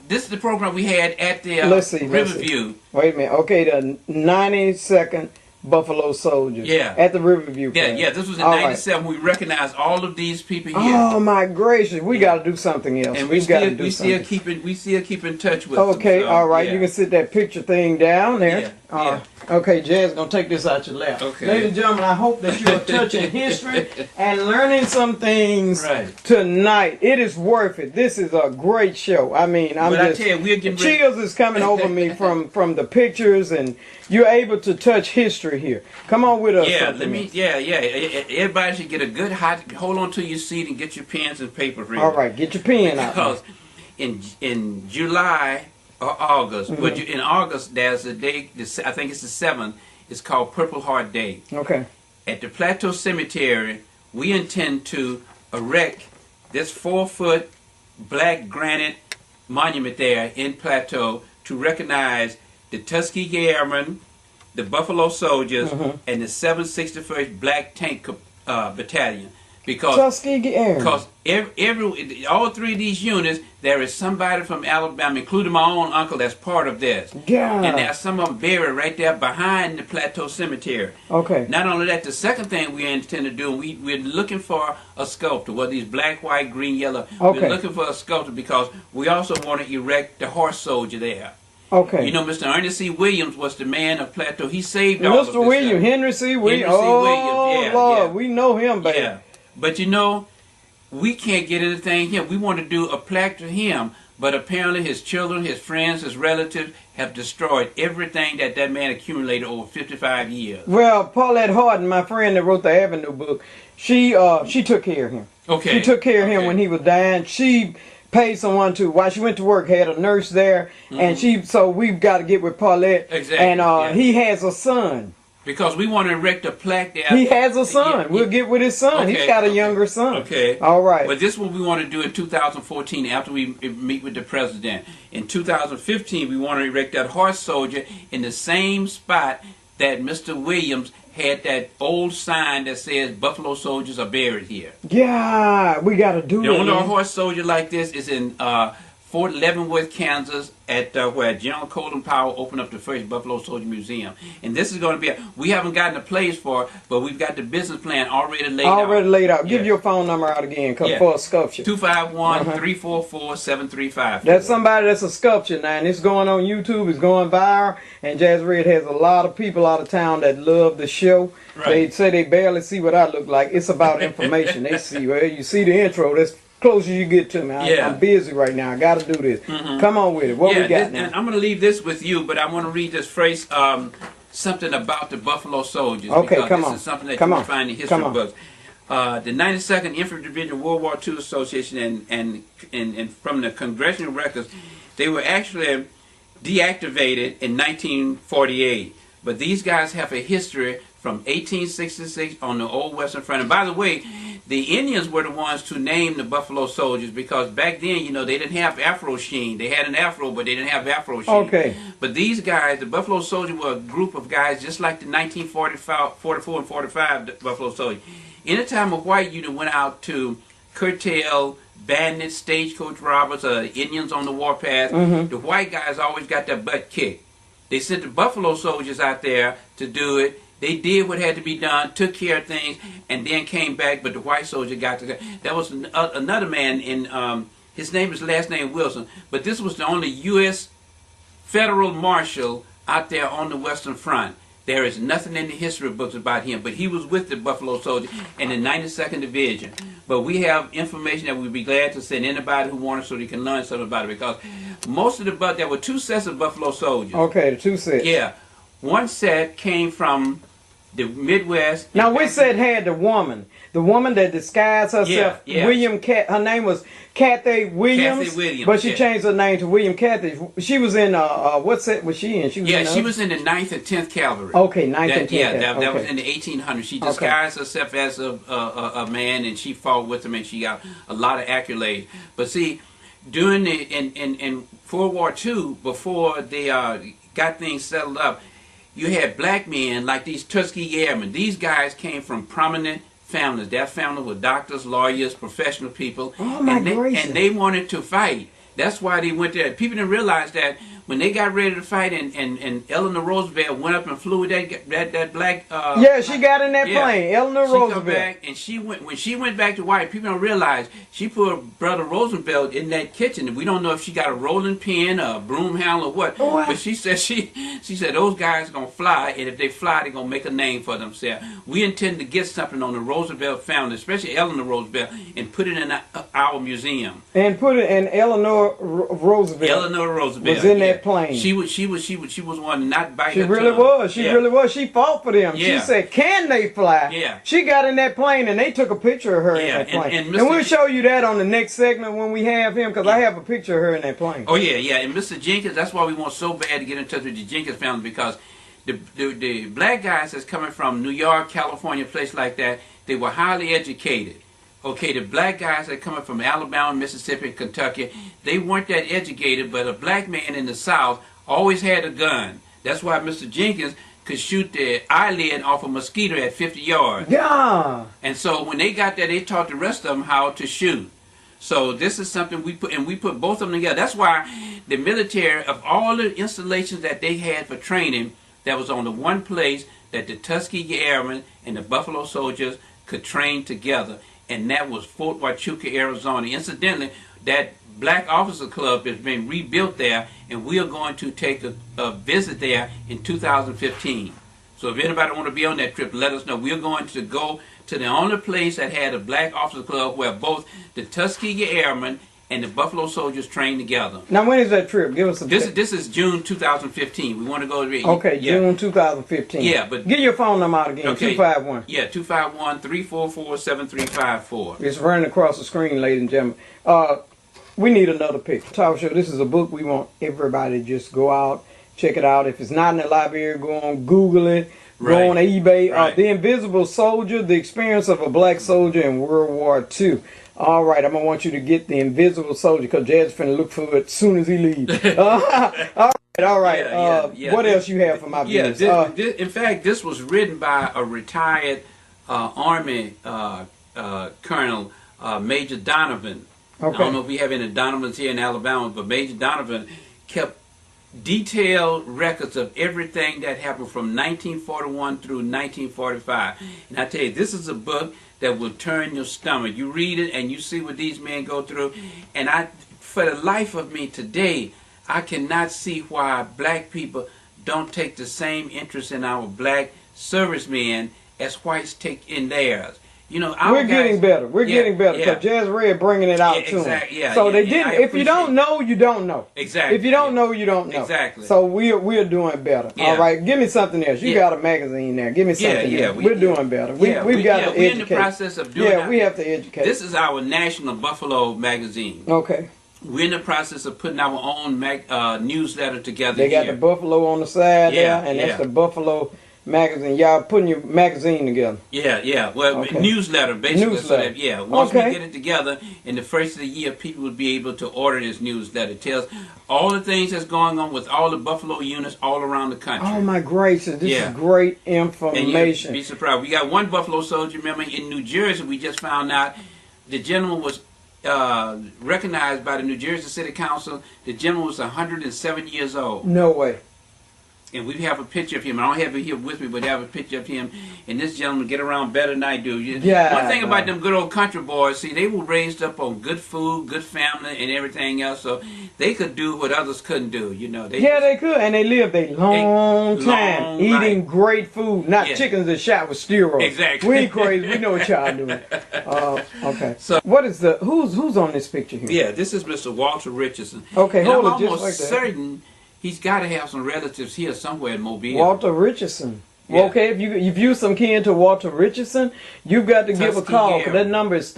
This is the program we had at the Riverview. Wait a minute. Okay, the 92nd Buffalo Soldiers. Yeah. At the Riverview. Yeah. This was in '97. Right. We recognized all of these people here. Oh my gracious! We got to do something else. And we still keep in touch with. Okay. them, so, all right. You can sit that picture thing down there. Yeah. Okay, Jazz, gonna take this out your lap. Okay. Ladies and gentlemen, I hope that you are touching history and learning some things tonight. It is worth it. This is a great show. I mean, I tell you, we're getting chills is coming over me from the pictures, and you're able to touch history here. Come on with us. Everybody should get a good hot. Hold on to your seat and get your pens and paper ready. All right, get your pen out. Because in July or August, but in August there's a day. I think it's the 7th. It's called Purple Heart Day. Okay. At the Plateau Cemetery, we intend to erect this 4-foot black granite monument there in Plateau to recognize the Tuskegee Airmen, the Buffalo Soldiers, and the 761st Black Tank Battalion. Because Tuskegee Airmen. Because all three of these units, there is somebody from Alabama, including my own uncle, that's part of this. Yeah. And there's some of them buried right there behind the Plateau Cemetery. Okay. Not only that, the second thing we intend to do, we're looking for a sculptor, whether he's black, white, green, yellow. Okay. We're looking for a sculptor because we also want to erect the horse soldier there. Okay. You know, Mr. Ernest C. Williams was the man of Plateau. He saved all of this Mr. Williams, stuff. Henry C. Williams. Henry C. Oh, Williams, yeah, Lord, yeah. we know him, baby. Yeah. But you know, we can't get anything here. We want to do a plaque to him, but apparently his children, his friends, his relatives have destroyed everything that man accumulated over 55 years. Well, Paulette Harden, my friend that wrote the Avenue book, she took care of him. Okay. She took care of him when he was dying. She paid someone to, while she went to work, had a nurse there, and so we've got to get with Paulette. Exactly. And he has a son. Because we want to erect a plaque there. He has a son. We'll get with his son. Okay, He's got a younger son. Okay. All right. But this is what we want to do in 2014 after we meet with the president. In 2015, we want to erect that horse soldier in the same spot that Mr. Williams had that old sign that says Buffalo soldiers are buried here. Yeah, we got to do The it. only horse soldier like this is in Fort Leavenworth, Kansas, at where General Colin Powell opened up the first Buffalo Soldier Museum. And this is going to be, we haven't gotten a place for it, but we've got the business plan already laid out. Already laid out. Give your phone number out again for a sculpture. 251-344-7355. That's somebody that's a sculpture now, and it's going on YouTube. It's going viral, and Jazz Red has a lot of people out of town that love the show. Right. They say they barely see what I look like. It's about information. They see, well, you see the intro. That's close as you get to me. I'm busy right now. I got to do this. Come on with it. What we got now? And I'm going to leave this with you, but I want to read this phrase, something about the Buffalo Soldiers. Okay, because come this on. is something that Come you on. will find in history Come on. books. The 92nd Infantry Division World War II Association and from the congressional records, they were actually deactivated in 1948. But these guys have a history from 1866 on the old Western Front. And by the way, the Indians were the ones to name the Buffalo Soldiers because back then, you know, they didn't have Afro Sheen. They had an Afro, but they didn't have Afro Sheen. Okay. But these guys, the Buffalo Soldiers, were a group of guys just like the 1944 and 45 Buffalo Soldiers. Anytime a white unit went out to curtail bandits, stagecoach robbers, Indians on the warpath, the white guys always got their butt kicked. They sent the Buffalo Soldiers out there to do it. They did what had to be done, took care of things, and then came back. But the white soldier got to that. That was another man in his last name Wilson. But this was the only U.S. federal marshal out there on the Western Front. There is nothing in the history books about him, but he was with the Buffalo Soldiers in the 92nd Division. But we have information that we'd be glad to send anybody who wants so they can learn something about it, because most of there were 2 sets of Buffalo Soldiers. Okay, the 2 sets. Yeah. One set came from the Midwest. Now, which set had the woman? The woman that disguised herself, Yeah. her name was Kathy Williams. Kathy Williams, but she yeah. changed her name to William Kathy. She was in, what set was she in? She was in the 9th and 10th Cavalry. Okay, 9th and 10th. Yeah, that okay. was in the 1800s. She disguised herself as a man, and she fought with him, and she got a lot of accolades. But see, during in World War II, before they got things settled up, you had black men like these Tuskegee Airmen. These guys came from prominent families. Their families were doctors, lawyers, professional people. Oh, my gracious. And they wanted to fight. That's why they went there. People didn't realize that when they got ready to fight, and Eleanor Roosevelt went up and flew with that black. Yeah, she got in that plane, Eleanor Roosevelt. Come back, and when she went back to White, people don't realize she put Brother Roosevelt in that kitchen. We don't know if she got a rolling pin, or a broom handle, or what. But she said she said those guys are gonna fly, and if they fly, they're gonna make a name for themselves. We intend to get something on the Roosevelt family, especially Eleanor Roosevelt, and put it in our museum. And put it in Eleanor Roosevelt. Eleanor Roosevelt was in that plane. She was one not bite. She really was. She really was. She fought for them. She said, "Can they fly?" Yeah. She got in that plane, and they took a picture of her in that plane. And we'll show you that on the next segment when we have him, because I have a picture of her in that plane. Oh yeah. And Mr. Jenkins, that's why we want so bad to get in touch with the Jenkins family, because the black guys that's coming from New York, California, place like that, they were highly educated. Okay, the black guys that coming from Alabama, Mississippi, Kentucky, they weren't that educated, but a black man in the South always had a gun. That's why Mr. Jenkins could shoot the eyelid off a mosquito at 50 yards. Yeah. And so when they got there, they taught the rest of them how to shoot. So this is something we put both of them together. That's why the military, of all the installations that they had for training, that was on the one place that the Tuskegee Airmen and the Buffalo Soldiers could train together. And that was Fort Huachuca, Arizona. Incidentally, that Black Officer Club has been rebuilt there, and we are going to take a visit there in 2015. So if anybody want to be on that trip, let us know. We're going to go to the only place that had a Black Officer Club where both the Tuskegee Airmen and the Buffalo Soldiers trained together. Now, when is that trip? Give us a This is June 2015. We want to go to Okay, June 2015. Yeah, but give your phone number out again. Okay. 251. Yeah, 251-344-7354. It's running across the screen, ladies and gentlemen. We need another picture. Talk Show. This is a book we want everybody to just go out, check it out. If it's not in the library, go on Google it. Go on eBay. The Invisible Soldier: The Experience of a Black Soldier in World War II. All right, I'm going to want you to get The Invisible Soldier, because Jazzy's finna look for it as soon as he leaves. All right. What else you have for my viewers? In fact, this was written by a retired Army Colonel, Major Donovan. Okay. I don't know if we have any Donovans here in Alabama, but Major Donovan kept detailed records of everything that happened from 1941 through 1945. And I tell you, this is a book that will turn your stomach. You read it and you see what these men go through. And for the life of me today, I cannot see why black people don't take the same interest in our black servicemen as whites take in theirs. You know, we're getting better. We're getting better, because Jazz Red bringing it out to them. So they didn't. If you don't know, you don't know. Exactly. If you don't know, you don't know. Exactly. So we're doing better. All right. Give me something else. You got a magazine there. Give me something else. We're doing better. We've got to educate. We're in the process of doing that. Yeah, we have to educate. This is our National Buffalo magazine. Okay. We're in the process of putting our own newsletter together. They got the buffalo on the side there, and that's the Buffalo magazine. Y'all putting your magazine together. Well, newsletter, basically. So that, once we get it together, in the first of the year, people will be able to order this newsletter. It tells all the things that's going on with all the Buffalo units all around the country. Oh, my gracious. This is great information. And you'll be surprised. We got one Buffalo soldier, remember, in New Jersey. We just found out the gentleman was recognized by the New Jersey City Council. The gentleman was 107 years old. No way. And we have a picture of him. I don't have it here with me, but I have a picture of him. And this gentleman get around better than I do. One thing about them good old country boys, see, they were raised up on good food, good family, and everything else. So they could do what others couldn't do. You know. They could, and they lived a long time eating great food, not chickens that shot with steroids. Exactly. We ain't crazy. We know what y'all doing. Okay. So what is who's on this picture here? Yeah, this is Mr. Walter Richardson. Okay, and hold I'm it just almost like that. certain he's got to have some relatives here somewhere in Mobile. Walter Richardson. Yeah. Okay, if you some kin to Walter Richardson, you've got to give a call, because that number is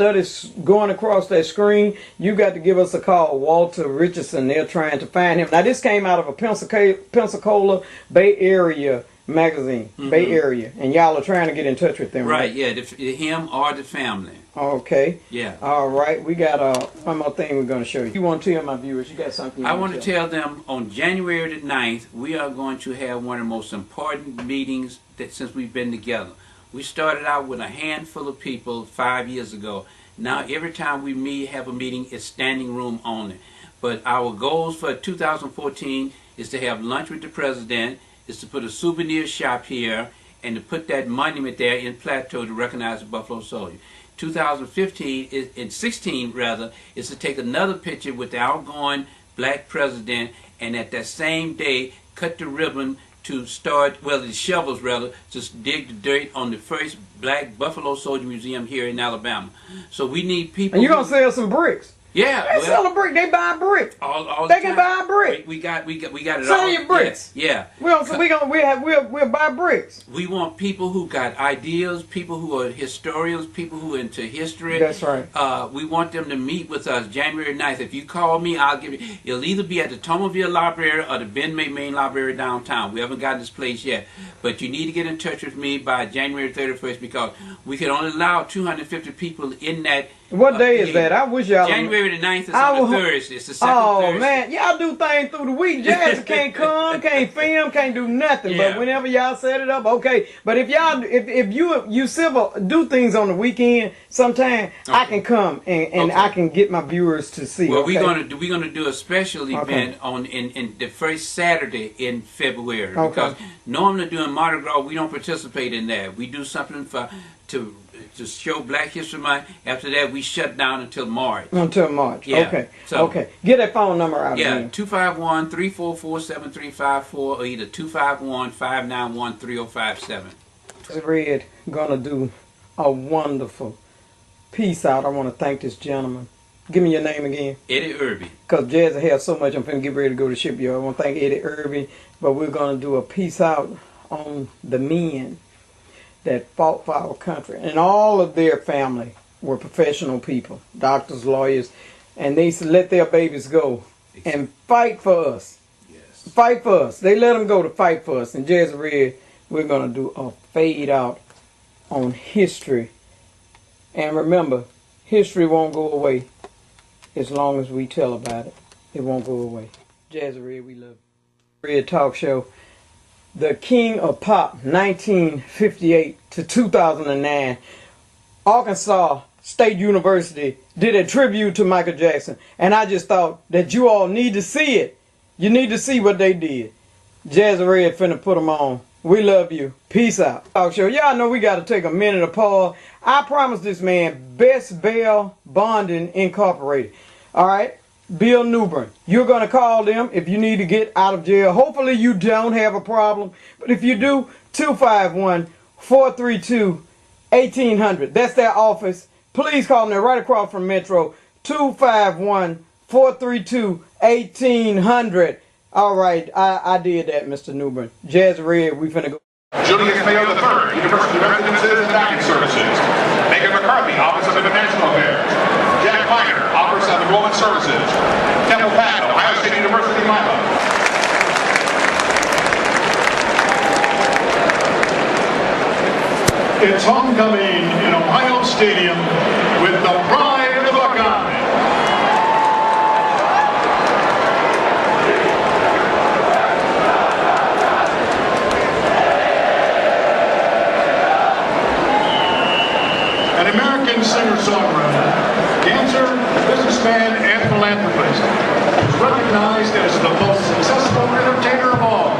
going across that screen. You got to give us a call, Walter Richardson. They're trying to find him. Now, this came out of a Pensacola Bay Area magazine, Bay Area, and y'all are trying to get in touch with them. Right? Yeah, him or the family. Okay. Yeah. All right. We got one more thing we're going to show you. You want to tell my viewers, you got something I want to tell them on January the 9th, we are going to have one of the most important meetings since we've been together. We started out with a handful of people 5 years ago. Now every time we have a meeting, it's standing room only. But our goals for 2014 is to have lunch with the president, is to put a souvenir shop here, and to put that monument there in Plateau to recognize the Buffalo Soldier. 2015 and 16 rather is to take another picture with the outgoing black president, and at that same day cut the ribbon to start, well, the shovels rather, to dig the dirt on the first black Buffalo Soldier Museum here in Alabama. So we need people. And you're gonna sell some bricks. Yeah, They sell a brick. They buy a brick. All They the can time. buy a brick. We got it Sell all. your bricks. Yeah. We'll buy bricks. We want people who got ideas, people who are historians, people who are into history. That's right. We want them to meet with us January 9th. If you call me, I'll give you. It'll either be at the Tomerville Library or the Ben May Main Library downtown. We haven't gotten this place yet, but you need to get in touch with me by January 31st because we can only allow 250 people in that. What day is that? I wish y'all. January the 9th is on a Thursday. It's the second Thursday. Oh man, y'all do things through the week. Jazzy can't come, can't film, can't do nothing. Yeah. But whenever y'all set it up, okay. But if y'all, if you civil do things on the weekend, sometime I can come and I can get my viewers to see. Well, okay? we're gonna do a special event on in the first Saturday in February because normally during Mardi Gras we don't participate in that. We do something to show Black History Month. After that, we shut down until March. Until March. Yeah. Okay. So, okay. Get that phone number out. Yeah, 251-344-7354 or either 251-591-3057. Red gonna do a wonderful peace out. I want to thank this gentleman. Give me your name again. Eddie Irby. Because Jazzy has so much, I'm finna get ready to go to shipyard. I want to thank Eddie Irby, but we're gonna do a peace out on the men that fought for our country, and all of their family were professional people, doctors, lawyers, and they let their babies go and fight for us. Yes. Fight for us. They let them go to fight for us. And Jazzy Red, we're gonna do a fade out on history. And remember, history won't go away as long as we tell about it. It won't go away. Jazzy Red, we love you. Red Talk Show. The King of Pop, 1958 to 2009. Arkansas State University did a tribute to Michael Jackson. And I just thought that you all need to see it. You need to see what they did. Jazzy Red finna put them on. We love you. Peace out. Talk show. Y'all know we got to take a minute of pause. I promised this man Best Bail Bonding Incorporated. All right? Bill Newbern. You're going to call them if you need to get out of jail. Hopefully you don't have a problem. But if you do, 251-432-1800. That's their office. Please call them. They're right across from Metro. 251-432-1800. All right. I did that, Mr. Newbern. Jazzy Red, we finna go. Julius Mayo III, University of Residences and Dining Services. Megan McCarthy, Office of International Affairs. Jack Miner, Office of Enrollment Services. Temple Pat, Ohio State University, Lima. It's homecoming in Ohio Stadium with the pride of the Buckeye. An American singer-songwriter, dancer, businessman, and philanthropist, is recognized as the most successful entertainer of all.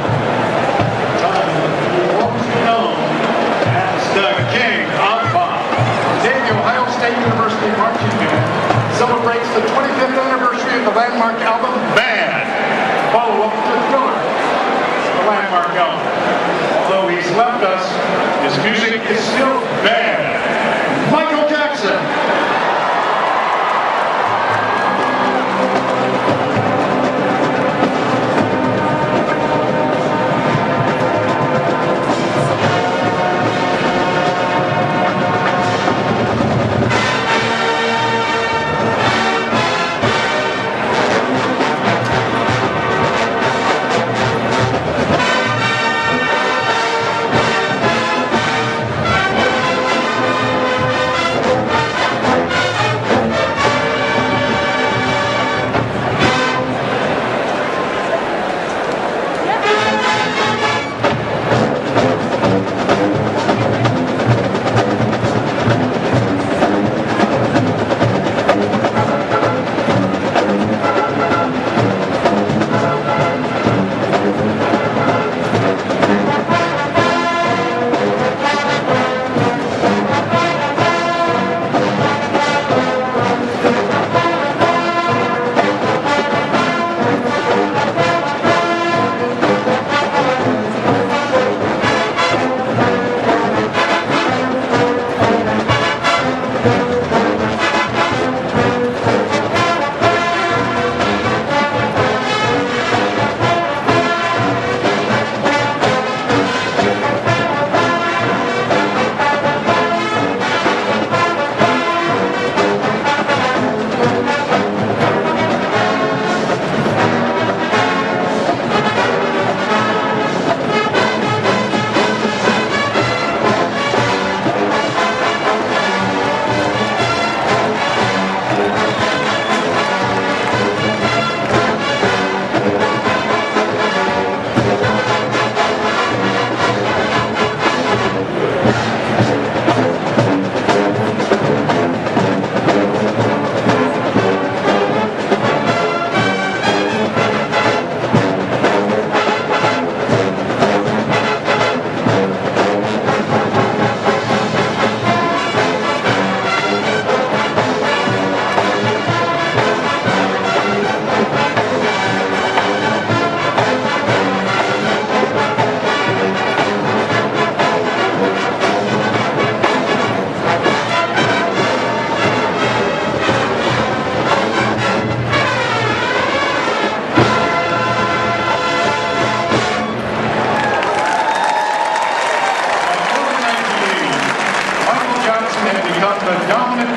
Time will always be known as the King of Pop. Today, the Ohio State University Marching Band celebrates the 25th anniversary of the landmark album Bad, follow-up to Thriller, the landmark album. Although he's left us, his music is still bad. Michael Jackson.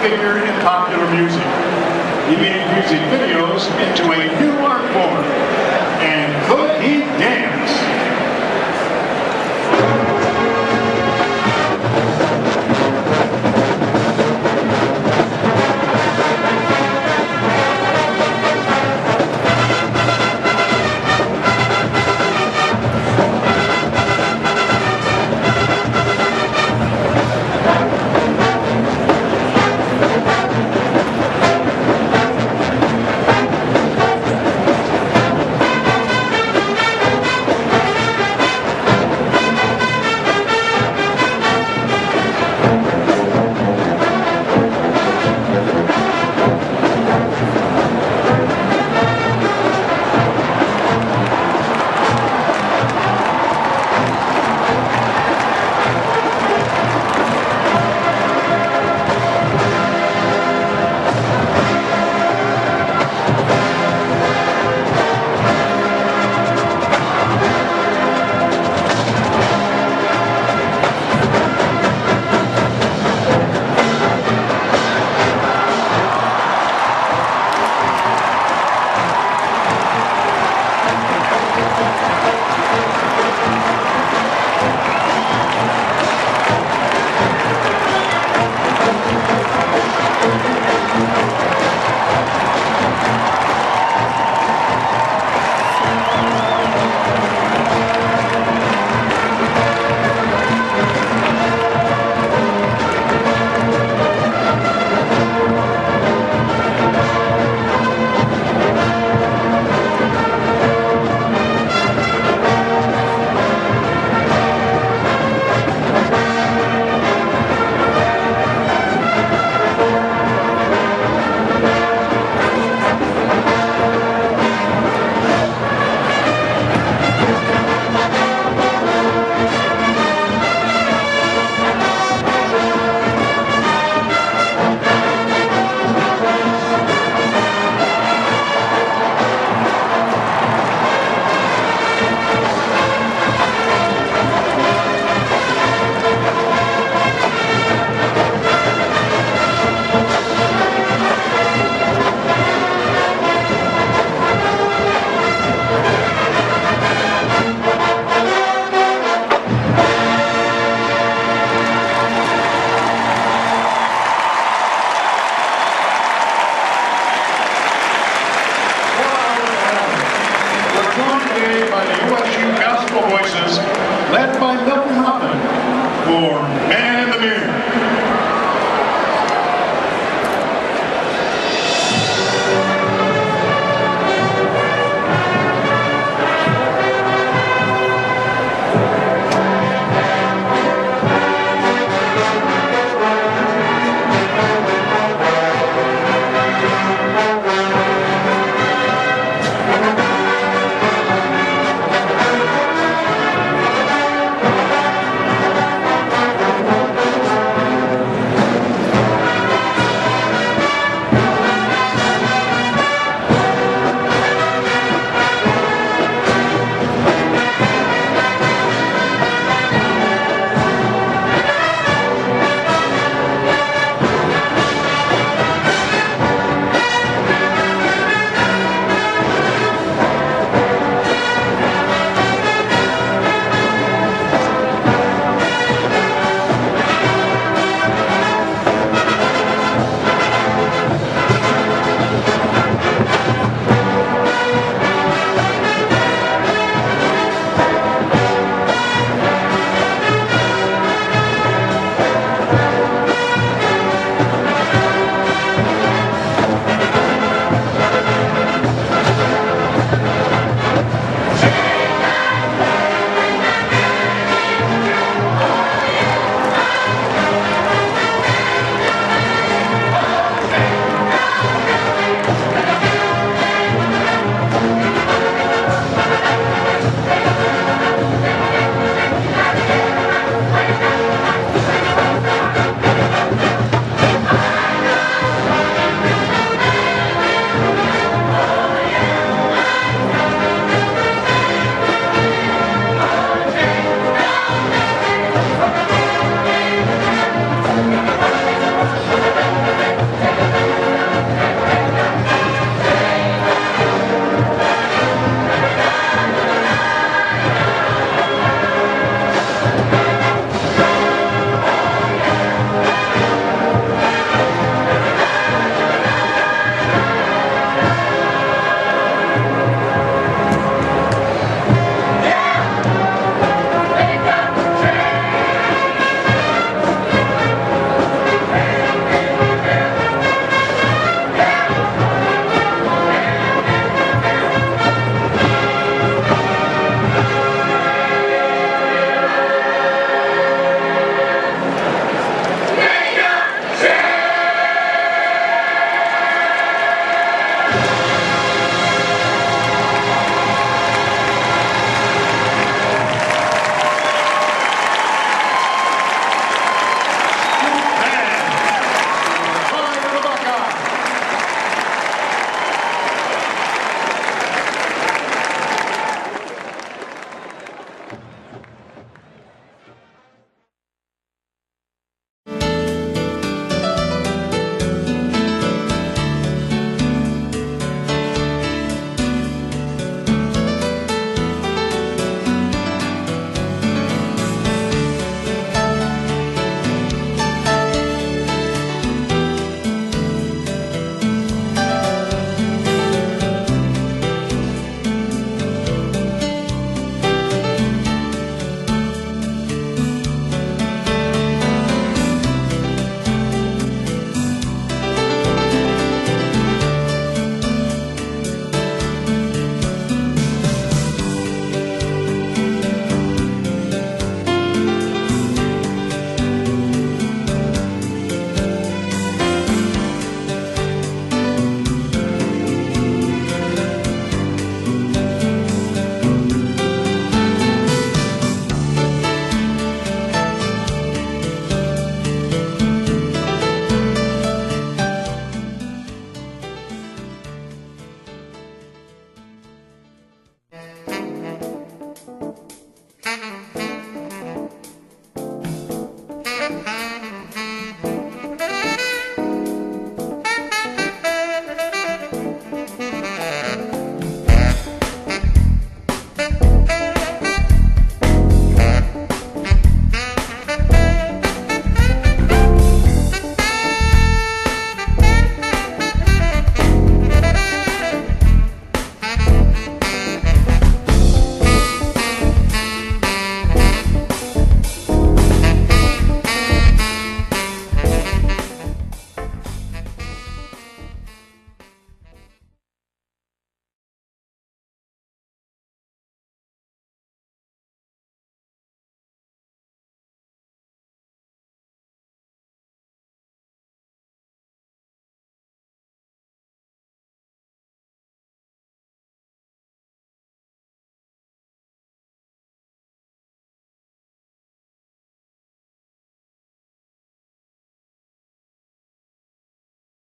figure in popular music. He made music videos into a new art form. And could he dance?